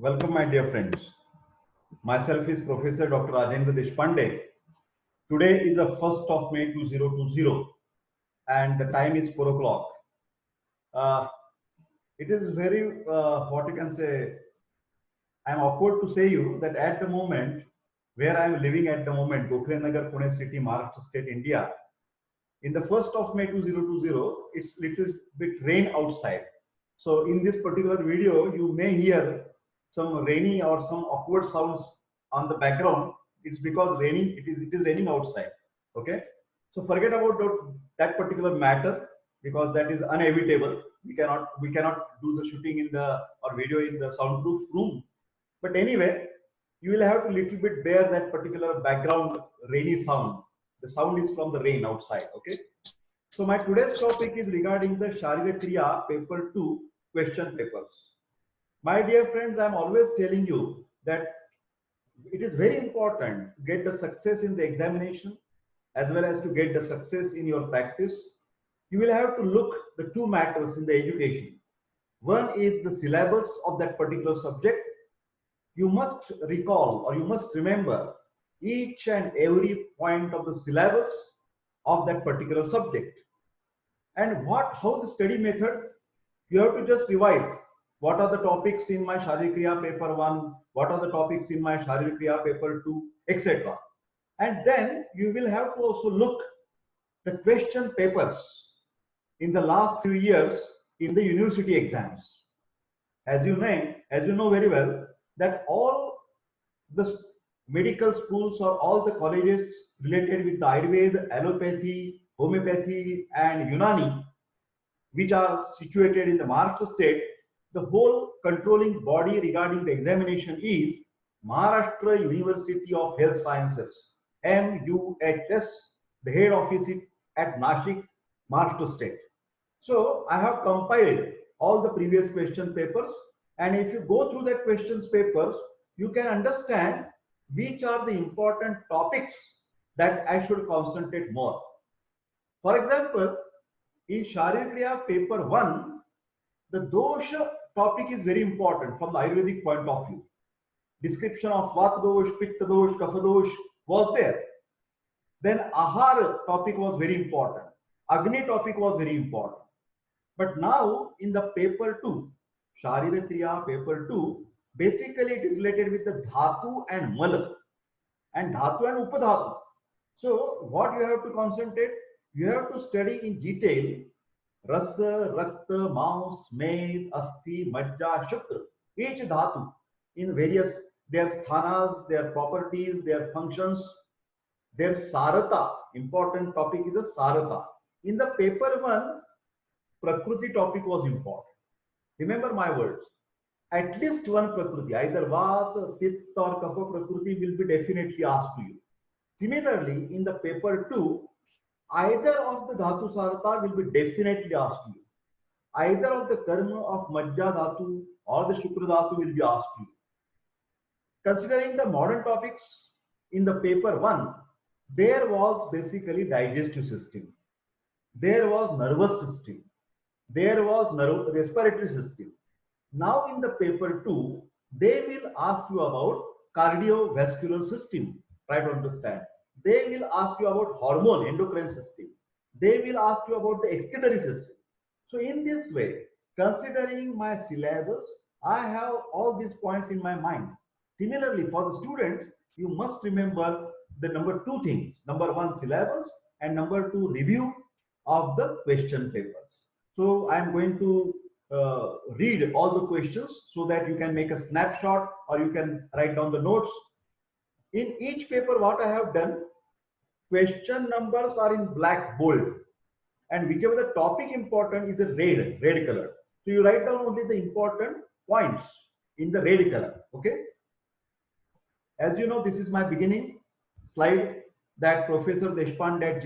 Welcome, my dear friends. Myself is Professor Dr. Rajendra Deshpande. Today is the 1st of May 2020 and the time is 4 o'clock. It is very, what you can say, I'm awkward to say you that at the moment, where I'm living at the moment, Gokhale Nagar, Pune City, Maharashtra State, India, in the 1st of May 2020, it's little bit rain outside. So in this particular video, you may hear some rainy or some awkward sounds on the background. It's because raining, it is raining outside. Okay. So forget about that particular matter because that is unevitable. We cannot do the shooting in the or video in the soundproof room. But anyway, you will have to little bit bear that particular background rainy sound. The sound is from the rain outside. Okay. So my today's topic is regarding the Sharira Kriya paper 2 question papers. My dear friends, I'm always telling you that it is very important to get the success in the examination as well as to get the success in your practice. You will have to look the two matters in the education. One is the syllabus of that particular subject. You must recall or you must remember each and every point of the syllabus of that particular subject. And how the study method, you have to just revise what are the topics in my Sharira Kriya paper 1, what are the topics in my Sharira Kriya paper 2, etc. And then you will have to also look the question papers in the last few years in the university exams. As you know very well that all the medical schools or all the colleges related with the Ayurveda, allopathy, homeopathy and Unani, which are situated in the Maharashtra state, the whole controlling body regarding the examination is Maharashtra University of Health Sciences, MUHS. The head office is at Nashik, Maharashtra state. So I have compiled all the previous question papers, and if you go through that questions papers, you can understand which are the important topics that I should concentrate more. For example, in Sharira Kriya paper 1, the dosha topic is very important from the Ayurvedic point of view. Description of Vata dosh, Pitta dosh, Kapha dosh was there. Then Ahara topic was very important. Agni topic was very important. But now in the paper 2, Sharira Kriya paper 2, basically it is related with the Dhatu and Mala and Dhatu and Upadhatu. So what you have to concentrate? You have to study in detail Rasa, Rakta, Maus, Med, Asti, Majja, Shukra. Each dhatu in various their sthanas, their properties, their functions, their sarata. Important topic is the sarata. In the paper 1, Prakruti topic was important. Remember my words. At least one Prakruti, either Vata, Pitta or Kapha Prakruti will be definitely asked to you. Similarly, in the paper 2, either of the Dhatu Sarata will be definitely asked to you. Either of the Karma of Majja Dhatu or the Shukra Dhatu will be asked to you. Considering the modern topics in the paper 1, there was basically digestive system. There was nervous system. There was respiratory system. Now in the paper 2, they will ask you about cardiovascular system. Try to understand. They will ask you about hormone, endocrine system. They will ask you about the excretory system. So in this way, considering my syllabus, I have all these points in my mind. Similarly, for the students, you must remember the number 2 things. Number 1, syllabus, and number 2, review of the question papers. So I am going to read all the questions so that you can make a snapshot or you can write down the notes. In each paper, what I have done, question numbers are in black bold, and whichever the topic important is a red color. So you write down only the important points in the red color. Okay. As you know, this is my beginning slide that Professor Deshpande at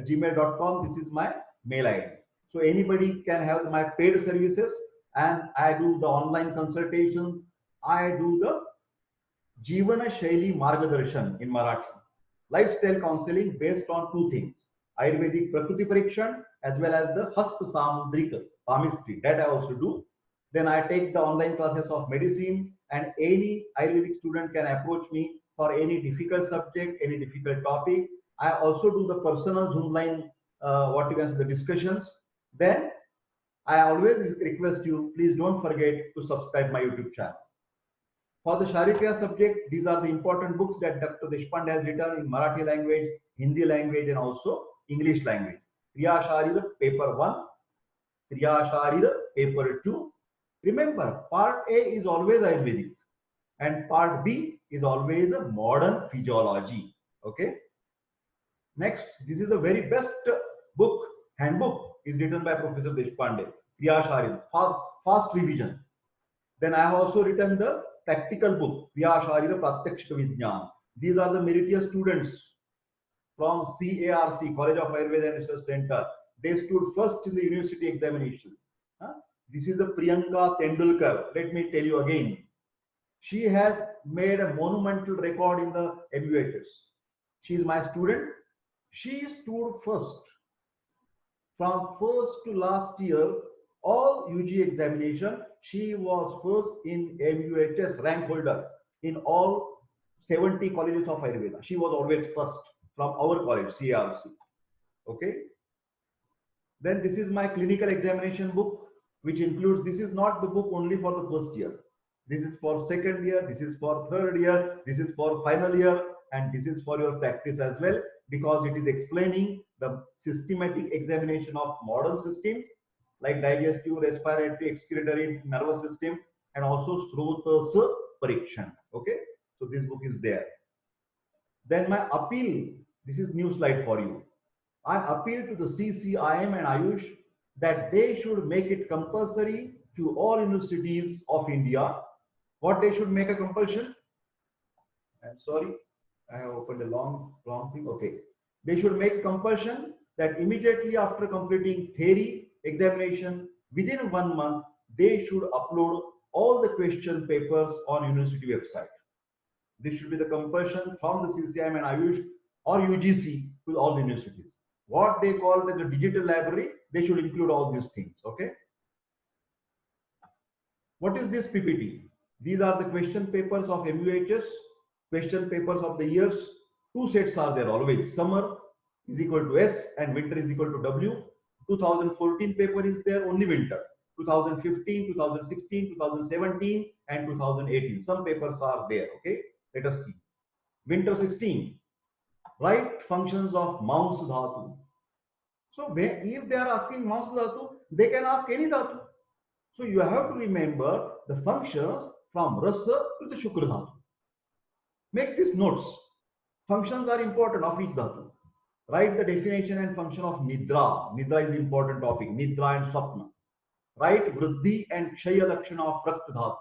gmail.com. This is my mail ID. So anybody can have my paid services, and I do the online consultations. I do the Jivana Shaili Margadarshan in Marathi, lifestyle counseling based on 2 things: Ayurvedic Prakruti Parikshan as well as the Hasta Samudrika palmistry that I also do. Then I take the online classes of medicine, and any Ayurvedic student can approach me for any difficult subject, any difficult topic. I also do the personal Zoom line, what you can say, the discussions. Then I always request you, please don't forget to subscribe my YouTube channel. For the Sharikriya subject, these are the important books that Dr. Deshpande has written in Marathi language, Hindi language, and also English language. Kriya Sharira, paper 1, Kriya Sharira, paper 2. Remember, part A is always Ayurvedic, and part B is always a modern physiology. Okay. Next, this is the very best book, handbook, is written by Professor Deshpande, Kriya Sharira, fast revision. Then I have also written the practical book, Kriya Sharira Pratyakshika Vijnan. These are the meritorious students from CARC, College of Ayurveda and Research Center. They stood first in the university examination. This is the Priyanka Tendulkar. Let me tell you again. She has made a monumental record in the MUHS. She is my student. She stood first. From first to last year, all UG examination, she was first in MUHS rank holder in all 70 colleges of Ayurveda. She was always first from our college, CARC. Okay. Then this is my clinical examination book, which includes, this is not the book only for the first year. This is for second year, this is for third year, this is for final year, and this is for your practice as well, because it is explaining the systematic examination of modern systems like digestive, respiratory, excretory, nervous system, and also Srotas Parikshan. Okay, so this book is there. Then my appeal, this is new slide for you. I appeal to the CCIM and Ayush that they should make it compulsory to all universities of India. What they should make a compulsion? I'm sorry, I have opened a wrong thing. Okay. They should make compulsion that immediately after completing theory examination, within 1 month, they should upload all the question papers on university website. This should be the compulsion from the CCIM and Ayush or UGC to all the universities. What they call as a digital library, they should include all these things. Okay. What is this PPT? These are the question papers of MUHS, question papers of the years. Two sets are there always. Summer is equal to S and winter is equal to W. 2014 paper is there, only winter. 2015, 2016, 2017, and 2018. Some papers are there. Okay, let us see. Winter 16. Write functions of Maus Dhatu. So if they are asking Maus Dhatu, they can ask any Dhatu. So you have to remember the functions from Rasa to the Shukra Dhatu. Make these notes. Functions are important of each Dhatu. Write the definition and function of Nidra. Nidra is important topic. Nidra and Sapna. Write Vriddhi and Kshaya Lakshana of Rakta Dhatu.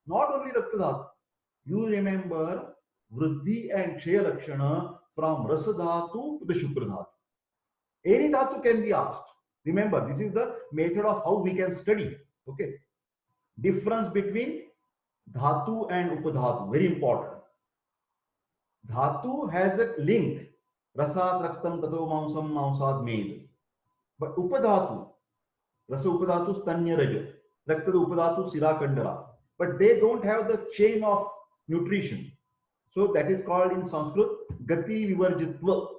Not only Rakta Dhatu. You remember Vriddhi and Kshaya Lakshana from Rasa Dhatu to the Shukra Dhatu. Any Dhatu can be asked. Remember, this is the method of how we can study. Okay. Difference between Dhatu and Upadhatu. Very important. Dhatu has a link. Rasat Raktam Tato Mausam Mausad Med. But Upadhatu, Rasa Upadhatu Stanya Raja. Rakta Upadhatu Sira Kandara. But they don't have the chain of nutrition. So that is called in Sanskrit Gati Vivarjitva.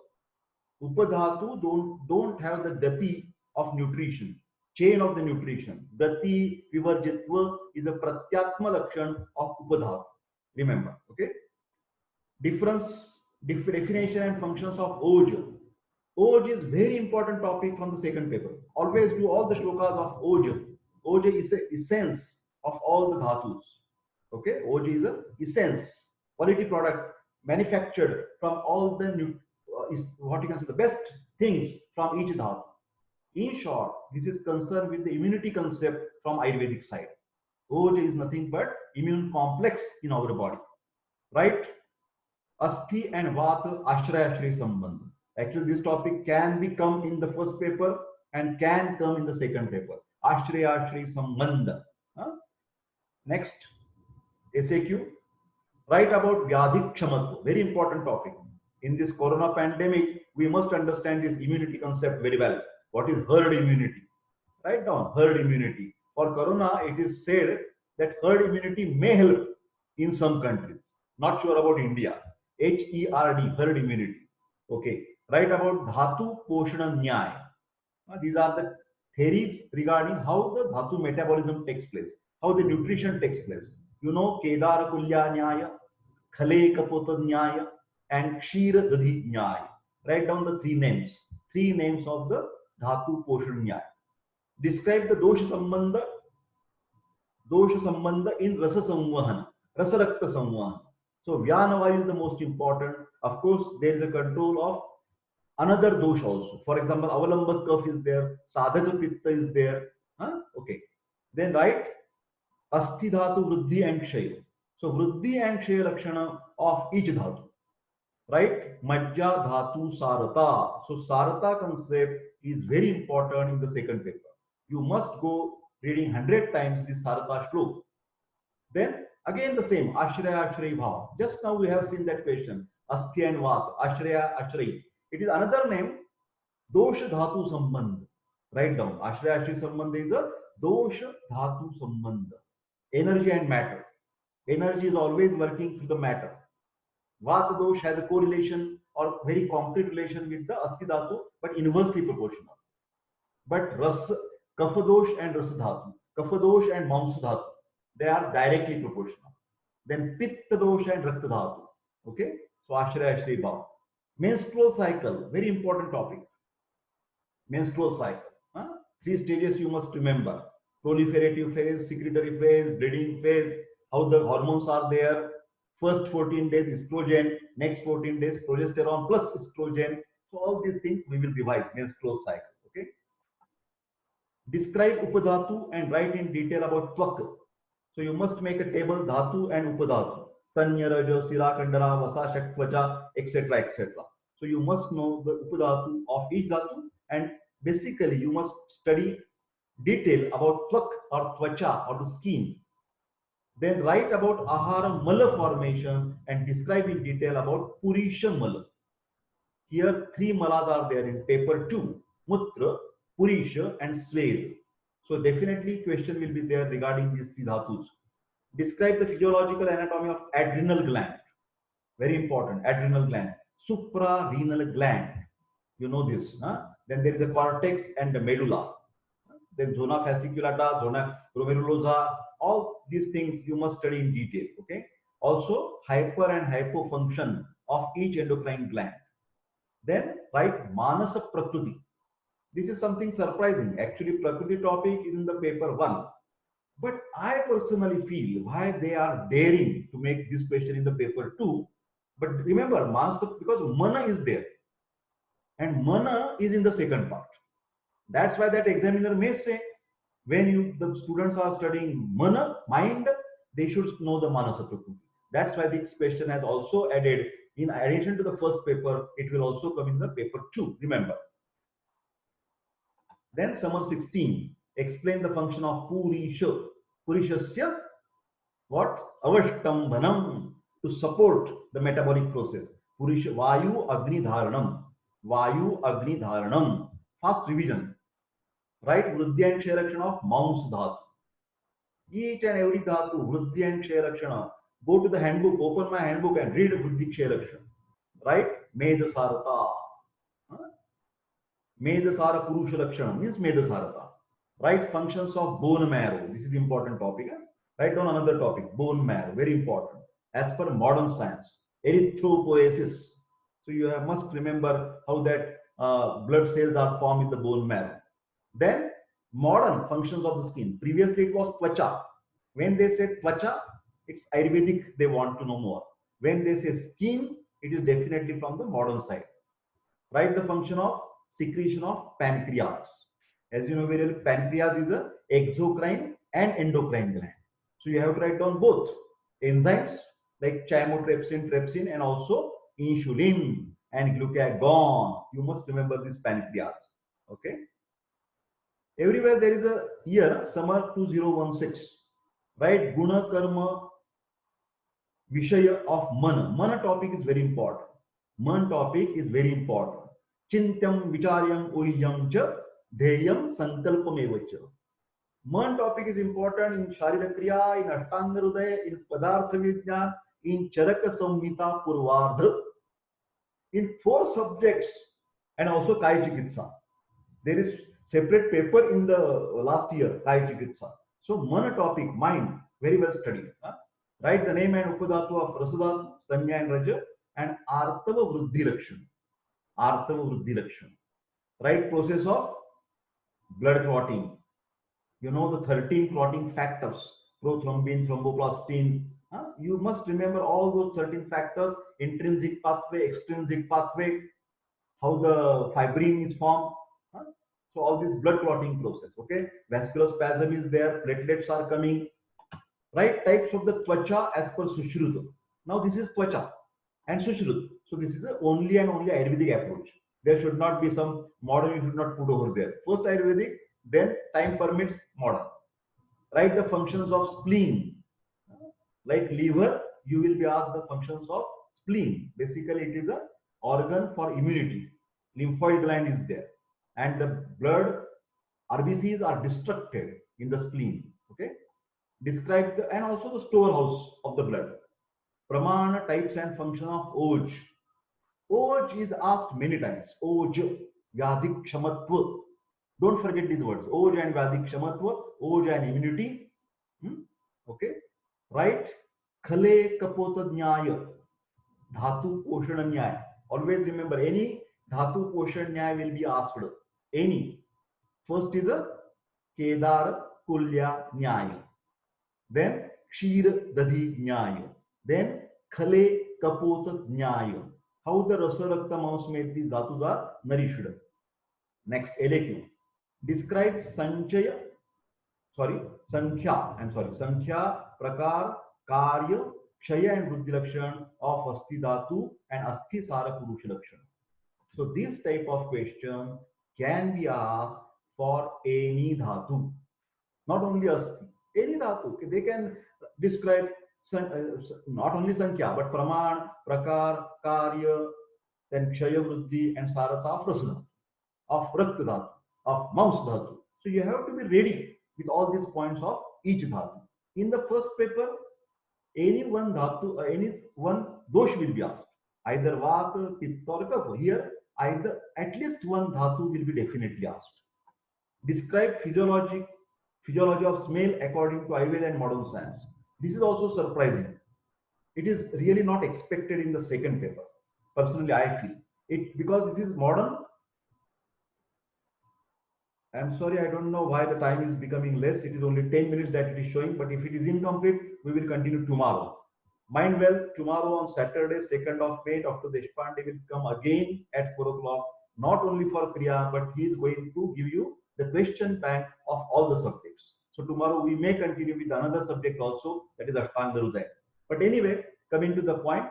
Upadhatu don't have the gati of nutrition, chain of the nutrition. Gati Vivarjitva is a pratyatma lakshan of Upadhatu. Remember, okay? Definition and functions of Oj. Oj is very important topic from the second paper. Always do all the shlokas of Oj. Oj is the essence of all the dhatus. Okay, Oj is a essence, quality product manufactured from all the is what you can say the best things from each dhatu. In short, this is concerned with the immunity concept from Ayurvedic side. Oj is nothing but immune complex in our body, right? Asthi and Vata Ashraya Shri Sambandha. Actually, this topic can become in the first paper and can come in the second paper. Ashraya Shri Sambandha. Next, SAQ. Write about Vyadhi Kshamatva. Very important topic. In this corona pandemic, we must understand this immunity concept very well. What is herd immunity? Write down herd immunity. For corona, it is said that herd immunity may help in some countries. Not sure about India. HERD, herd immunity. Okay. Write about Dhatu Poshana Nyaya. These are the theories regarding how the Dhatu metabolism takes place, how the nutrition takes place. You know, Kedar Kulya Nyaya, Khale Kapota Nyaya, and Kshira Dadhi Nyaya. Write down the three names of the Dhatu Poshan Nyaya. Describe the dosha sambandha in rasa samvahan, rasa rakta samvahan. So Vyanavayu is the most important. Of course, there is a control of another dosh also. For example, Avalambat Kaf is there, Sadhaka Pitta is there. Okay. Then write Asti Dhatu, Vriddhi and Kshaya. So Vriddhi and Kshaya Lakshana of each Dhatu. Right? Majja Dhatu Sarata. So Sarata concept is very important in the second paper. You must go reading 100 times this Sarata Shlok. Then again the same, Ashraya Ashray Bhava. Just now we have seen that question. Asthya and Vat, Ashraya Ashray. It is another name, Dosha Dhatu Sambandha. Write down. Ashraya Ashray Sambandha is a Dosha Dhatu Sambandha. Energy and matter. Energy is always working through the matter. Vata dosh has a correlation or very concrete relation with the Asti Dhatu, but inversely proportional. But Ras, Kapha dosh and Rasa Dhatu, Kapha dosh and Mamsa Dhatu, they are directly proportional. Then Pitta dosh and Rakta Dhatu. Okay? So Ashraya Ashray Bhav. Menstrual cycle, very important topic. Menstrual cycle. 3 stages you must remember. Proliferative phase, secretory phase, bleeding phase, how the hormones are there. First 14 days estrogen, next 14 days progesterone plus estrogen. So all these things we will revise, menstrual cycle. Okay. Describe Upadhatu and write in detail about Tvak. So you must make a table Dhatu and Upadhatu. Stanya, Raja, Sira, Kandara, Vasa, Shaktvaja, etc. etc. So you must know the Upadhatu of each Dhatu, and basically you must study detail about Tvak or Tvacha or the skin. Then write about Ahara Mala formation and describe in detail about Purisha Mala. Here 3 malas are there in paper 2, Mutra, Purisha and Sveda. So definitely question will be there regarding these 3 dhatus. Describe the physiological anatomy of adrenal gland. Very important, adrenal gland. Suprarenal gland. You know this. Then there is a cortex and the medulla. Then zona fasciculata, zona glomerulosa, all these things you must study in detail. Okay. Also, hyper and hypofunction of each endocrine gland. Then write Manasa Prakriti. This is something surprising. Actually, Prakriti topic is in the paper 1. But I personally feel why they are daring to make this question in the paper 2. But remember, Manasa, because Mana is there. And Mana is in the second part. That's why that examiner may say, when the students are studying Mana, mind, they should know the Manasa Prakriti. That's why this question has also added, in addition to the first paper, it will also come in the paper 2, remember. Then summer 16, explain the function of Purisha. Purishasya, what? Avashtambhanam, to support the metabolic process. Purisha, Vayu Agni Dharanam. Vayu Agni Dharanam. Fast revision. Right? Vriddhi and Kshaya Lakshana of Maus Dhatu. Each and every Dhatu, Vriddhi and Kshaya Lakshana. Go to the handbook, open my handbook and read Vriddhi Kshaya Lakshana. Right? Medasarata. Medasara Purusha Lakshana means Medasarata. Right? Functions of bone marrow. This is the important topic. Write down another topic. Bone marrow. Very important. As per modern science. Erythropoiesis. So you must remember how that blood cells are formed in the bone marrow. Then modern functions of the skin. Previously it was Tvacha. When they say Tvacha, it's Ayurvedic, they want to know more. When they say skin, it is definitely from the modern side. Write the function of secretion of pancreas. As you know very well, pancreas is a exocrine and endocrine gland. So you have to write down both enzymes like chymotrypsin, trypsin, and also insulin and glucagon. You must remember this pancreas. Okay. Everywhere there is a year, summer 2016. Right? Guna Karma Vishaya of Mana. Mana topic is very important. Man topic is very important. Chintyam Vicharyam Uhyam Cha Dheyam Sankalpamevacha. Man topic is important in Sharira Kriya, in Ashtanga Hridaya, in Padartha Vijnan, in Charaka Samhita Purvardha, in 4 subjects, and also Kaya Chikitsa. There is separate paper in the last year, Kaya Chikitsa. So Mana topic, mind, very well studied. Write the name and Upadhatu of Rasadhatu, Stanya and Raja, and Artava Vruddhi Lakshan. Artava Vruddhi Lakshan. Right process of blood clotting. You know the 13 clotting factors, prothrombin, thromboplastin. You must remember all those 13 factors, intrinsic pathway, extrinsic pathway, how the fibrin is formed. So all this blood clotting process, okay? Vascular spasm is there, platelets are coming, right? Types of the twacha as per Sushruta. Now this is twacha and Sushruta. So this is only and only Ayurvedic approach. There should not be some modern, you should not put over there. First Ayurvedic, then time permits modern. Write the functions of spleen. Like liver, you will be asked the functions of spleen. Basically, it is an organ for immunity. Lymphoid gland is there. And the blood RBCs are destructed in the spleen. Okay. Describe the, and also the storehouse of the blood. Pramana, types and function of Oj. Oj is asked many times. Oj, Vyadik Kshamatva. Don't forget these words. Oj and Vyadik Kshamatva. Oj and immunity. Okay. Right? Khale Kapota Nyaya. Dhatu Poshan Nyaya. Always remember, any Dhatu Poshan Nyaya will be asked. Any. First is a Kedar Kulya Nyaya. Then Kshir Dadhi Nyaya. Then Khale Kapota Nyaya. How the Rasa Rakta Mausmeti Dhatus are nourished. Next, LAQ. Describe Sankhya, Sankhya, Prakar, Karya, Kshaya and Vruddhi Lakshan of Asti Dhatu and Asti Sara Purusha Lakshan. So this type of question can be asked for any Dhatu. Not only Asti, any Dhatu. They can describe not only Sankhya, but Praman, Prakar, Karya, then Kshaya Vruddhi and Sarata of Rasana, of Rakta Dhatu, of Maus Dhatu. So you have to be ready with all these points of each Dhatu. In the first paper, any one Dhatu, any one dosh will be asked. Either Vata, Pitta or Kapha. Here, either at least one Dhatu will be definitely asked. Describe physiology of smell according to Ayurveda and modern science. This is also surprising. It is really not expected in the second paper. Personally, I feel it because this is modern. I'm sorry, I don't know why the time is becoming less. It is only 10 minutes that it is showing, but if it is incomplete, we will continue tomorrow. Mind well, tomorrow on Saturday, 2nd of May, Dr. Deshpande will come again at 4 o'clock, not only for Kriya, but he is going to give you the question bank of all the subjects. So tomorrow we may continue with another subject also, that is Ashtanga Hridaya. But anyway, coming to the point,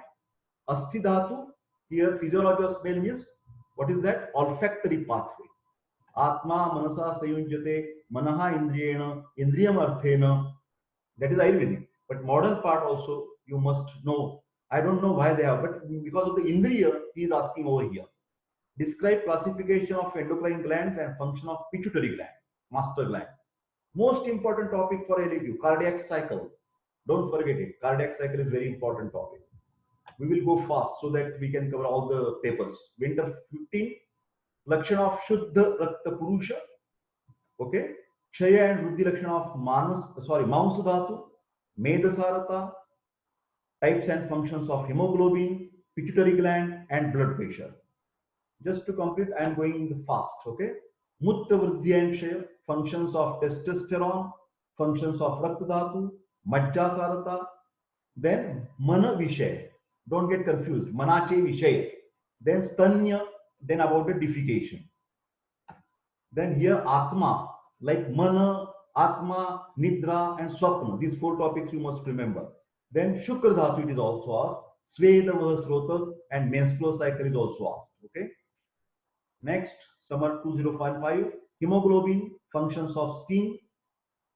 Asti Dhatu, here physiology of smell means, what is that? Olfactory pathway. Atma Manasa Sayunjate, Manaha Indriyena, Indriyam Arthena. That is Ayurvedic. But modern part also you must know. I don't know why they are, but because of the Indriya, he is asking over here. Describe classification of endocrine glands and function of pituitary gland, master gland. Most important topic for LAQ, cardiac cycle. Don't forget it. Cardiac cycle is very important topic. We will go fast so that we can cover all the papers. Winter 15. Lakshan of Shuddha Rakta Purusha. Okay. Kshaya and Vruddhi Lakshan of Maus Dhatu, Medasarata, types and functions of hemoglobin, pituitary gland, and blood pressure. Just to complete, I am going fast. Okay. Mutta Vruddhi and Kshaya, functions of testosterone, functions of Rakta Dhatu, Majjasarata, then Mana Vishay. Don't get confused. Manache Vishay. Then Stanya. Then about the defecation. Then here Atma, like Mana, Atma, Nidra, and Swapna. These 4 topics you must remember. Then Shukra Dhatu it is also asked. Sveda Srotas and menstrual cycle is also asked. Okay. Next, summer 2055. Hemoglobin, functions of skin,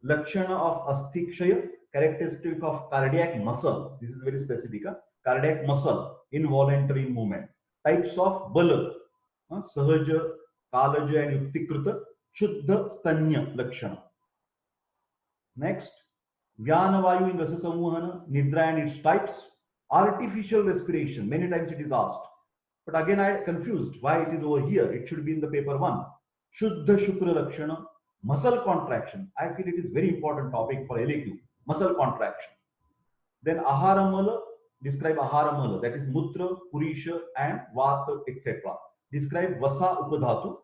Lakshana of Asthikshaya, characteristic of cardiac muscle. This is very specific. Cardiac muscle, involuntary movement. Types of Bala. Sahaja, Kalaja and Yuktikrita, Shuddha Stanya Lakshana. Next, Vyanavayu in Rasa Sammohana, Nidra and its types, artificial respiration, many times it is asked. But again, I confused why it is over here. It should be in the paper one. Shuddha Shukra Lakshana, muscle contraction. I feel it is very important topic for LAQ, muscle contraction. Then Aharamala, describe Aharamala, that is Mutra, Purisha, and Vata, etc. Describe Vasa Upadhatu.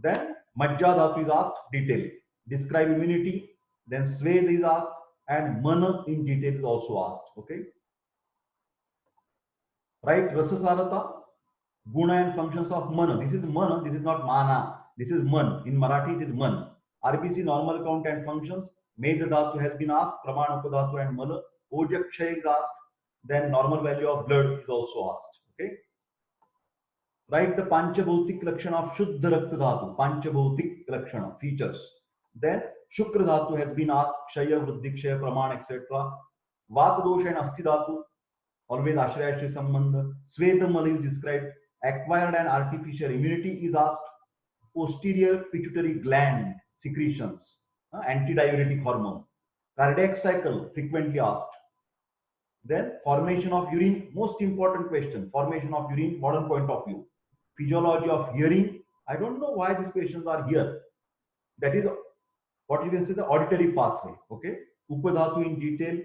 Then Majja Dhatu is asked, detail. Describe immunity. Then Sved is asked, and Mana in detail is also asked. Okay. Right? Rasasarata, Guna and functions of Mana. This is Mana, this is not Mana. This is Man. In Marathi, it is Man. RBC normal count and functions. Medha Dhatu has been asked, Pramana Upadhatu and Mana. Ojakshay is asked. Then normal value of blood is also asked. Okay. Write the Panchabhautik Lakshana of Shuddha Rakta Dhatu. Panchabhautik Lakshana, features. Then Shukra Dhatu has been asked, Kshaya, Vriddhi, Kshaya, Praman, etc. Vata Dosha and Asti Dhatu, always Ashraya Shri Sambandha. Svetamala is described. Acquired and artificial immunity is asked. Posterior pituitary gland secretions, antidiuretic hormone. Cardiac cycle, frequently asked. Then formation of urine, most important question. Formation of urine, modern point of view. Physiology of hearing. I don't know why these questions are here. That is what you can say, the auditory pathway. Okay. Upadhatu in detail.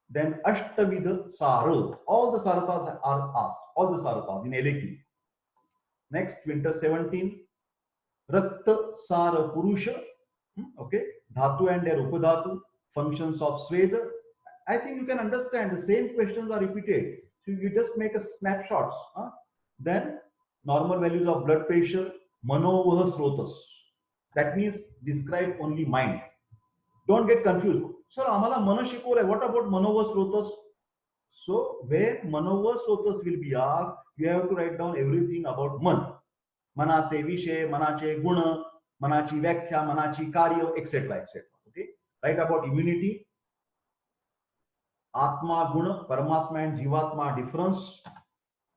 Then Ashtavidha Sara. All the Saratas are asked. All the Saratas in LAQ. Next, winter 17. Rakta Sara Purusha. Okay. Dhatu and their Upadhatu. Functions of Sveda. I think you can understand the same questions are repeated. So you just make a snapshots. Then normal values of blood pressure, Manovah Srotas. That means describe only mind. Don't get confused. Sir, Amala Mana Shikore, what about Manovah Srotas? So where Manovah Srotas will be asked, you have to write down everything about Man. Manache Vishay, Manache Guna, Manachi Vyakhya, Manachi Karya, etc. etc. Okay. Write about immunity. Atma Guna, Paramatma and Jivatma difference,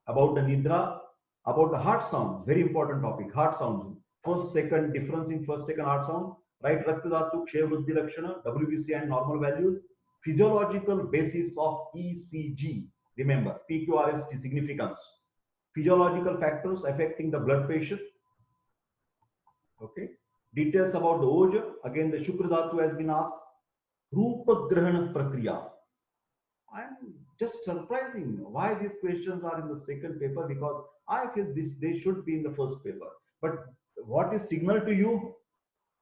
about the Nidra, about the heart sound, very important topic, heart sound. First, second, difference in first, second heart sound, right? Rakta Dhatu, Kshaya Vriddhi Lakshana, WBC and normal values, physiological basis of ECG, remember, PQRST significance, physiological factors affecting the blood pressure, okay? Details about the Oja, again the Shukra Dhatu has been asked, Rupa Grahana Prakriya. I'm just surprising why these questions are in the second paper, because I feel they should be in the first paper. But what is signal to you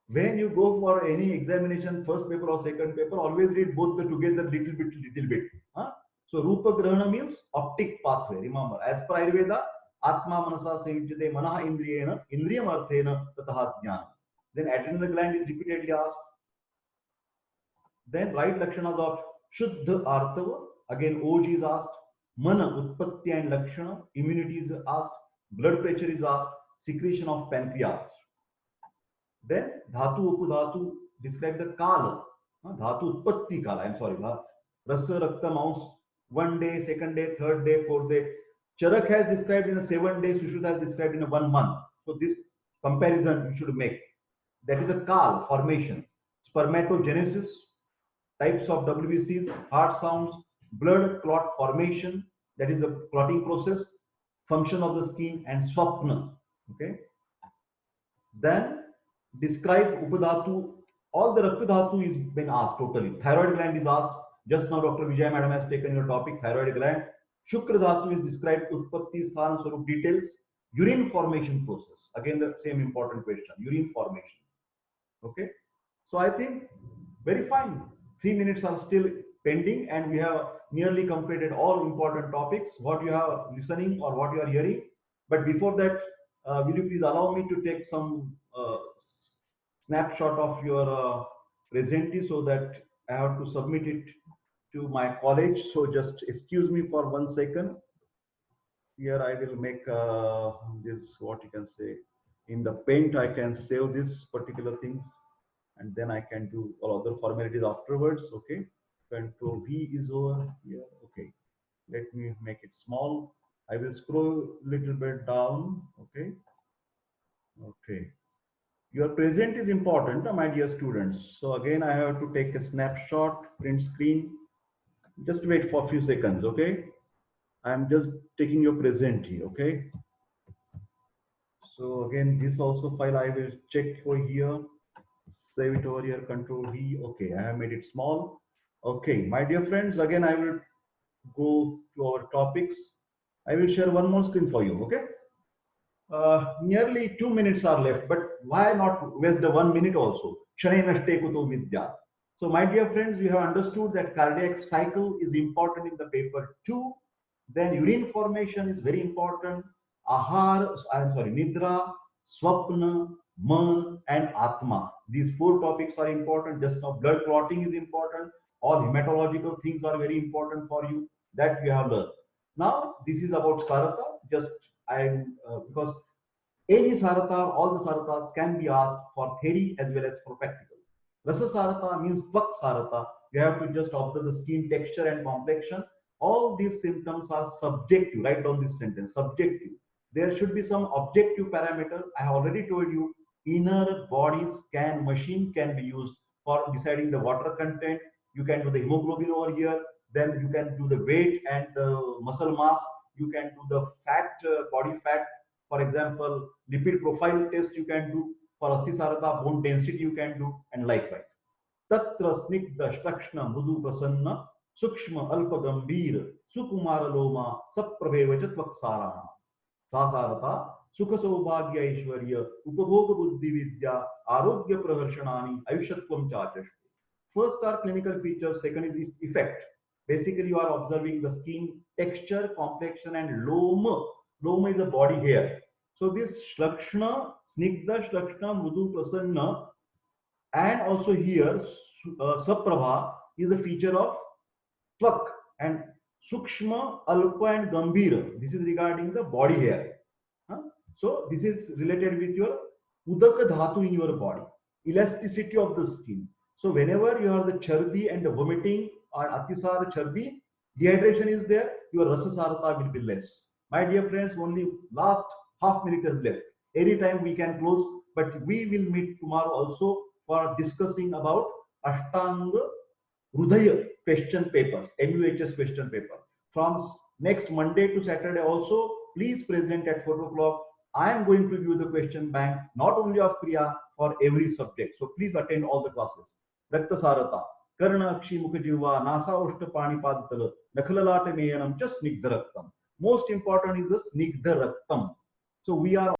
when you go for any examination, first paper or second paper, always read both the together little bit. Huh? So Rupa Grahana means optic pathway. Remember, as per Ayurveda, Atma Manasa Sayujyate Manaha Indriyena Indriyam Arthena Tataha Jnana. Then adrenal gland is repeatedly asked. Then right Lakshanas of Shuddha Artava, again OG is asked, Mana Utpatti and Lakshana, immunity is asked, blood pressure is asked, secretion of pancreas. Then Dhatu Upudhatu, describe the Kala, Dhatu Utpatti Kala, I'm sorry, Rasa Rakta Mouse, 1 day, 2nd day, 3rd day, 4th day. Charak has described in a 7 days, Sushruta has described in a 1 month. So this comparison you should make. That is a Kal formation. Spermatogenesis, types of WBCs, heart sounds, blood clot formation, that is a clotting process, function of the skin, and swapna. Okay. Then describe Upadhatu. All the Rakta Dhatu is been asked totally. Thyroid gland is asked. Just now Dr. Vijay Madam has taken your topic, thyroid gland. Shukra Dhatu is described, Utpatti, Sthan, Swarup details. Urine formation process. Again, the same important question, urine formation. Okay. So I think very fine. 3 minutes are still pending and we have nearly completed all important topics, what you are listening or what you are hearing. But before that, will you please allow me to take some snapshot of your presentee so that I have to submit it to my college. So just excuse me for 1 second. Here I will make this, what you can say, in the paint I can save this particular things, and then I can do all other formalities afterwards. Okay, Control V is over here. Okay, let me make it small. I will scroll a little bit down. Okay, okay, Your present is important, my dear students. So again, I have to take a snapshot, print screen. Just wait for a few seconds, okay? I'm just taking your present here, okay? So again, this also file I will check over here. Save it over here, Control V. Okay, I have made it small. Okay, my dear friends, again, I will go to our topics. I will share one more screen for you, okay? Nearly 2 minutes are left, but why not waste the 1 minute also? Kshane nashte kuto vidya. So, my dear friends, you have understood that cardiac cycle is important in the paper too. Then urine formation is very important. Ahar, I'm sorry, Nidra, Swapna, Man, and Atma. These four topics are important. Just now, blood clotting is important. All hematological things are very important for you. That you have learned. Now, this is about Sarata. Just because any Sarata, all the Saratas can be asked for theory as well as for practical. Rasa Sarata means Tvak Sarata. You have to just observe the skin texture and complexion. All these symptoms are subjective. Write down this sentence, subjective. There should be some objective parameter. I have already told you, inner body scan machine can be used for deciding the water content. You can do the hemoglobin over here. Then you can do the weight and the muscle mass. You can do the fat, body fat. For example, lipid profile test you can do. For Astisarata, bone density you can do, and likewise. तत्र स्निग्ध श्लक्ष्ण मृदु प्रसन्न सूक्ष्म अल्प गंभीर सुकुमार लोमा सप्रभेव च त्वक्साराः सासारता सुख सौभाग्य ऐश्वर्य उपभोग बुद्धि विद्या आरोग्य प्रहर्षणानि आयुष्यत्वं चाचष्टे. First are clinical features, second is its effect. Basically, you are observing the skin texture, complexion, and loma. Loma is a body hair. So this shlakshna, snigdha, shlakshna, mrudu, prasanna, and also here saprabha is a feature of tvak, and sukshma, alpa, and gambhira. This is regarding the body hair. So this is related with your udaka dhatu in your body, elasticity of the skin. So whenever you have the chardi and the vomiting or atisar chardi, dehydration is there, your rasasarata will be less. My dear friends, only last half minute is left. Anytime we can close, but we will meet tomorrow also for discussing about Ashtanga Rudaya question papers, MUHS question paper. From next Monday to Saturday also, please present at 4 o'clock. I am going to view the question bank, not only of Kriya, for every subject. So please attend all the classes. Rakta Sarata, Karna Akshi Mukhajiva, Nasa Ushta Pani Padtala, Nakhalalata Meyanam, just Snigdha Raktam. Most important is the Snigdha Raktam. So we are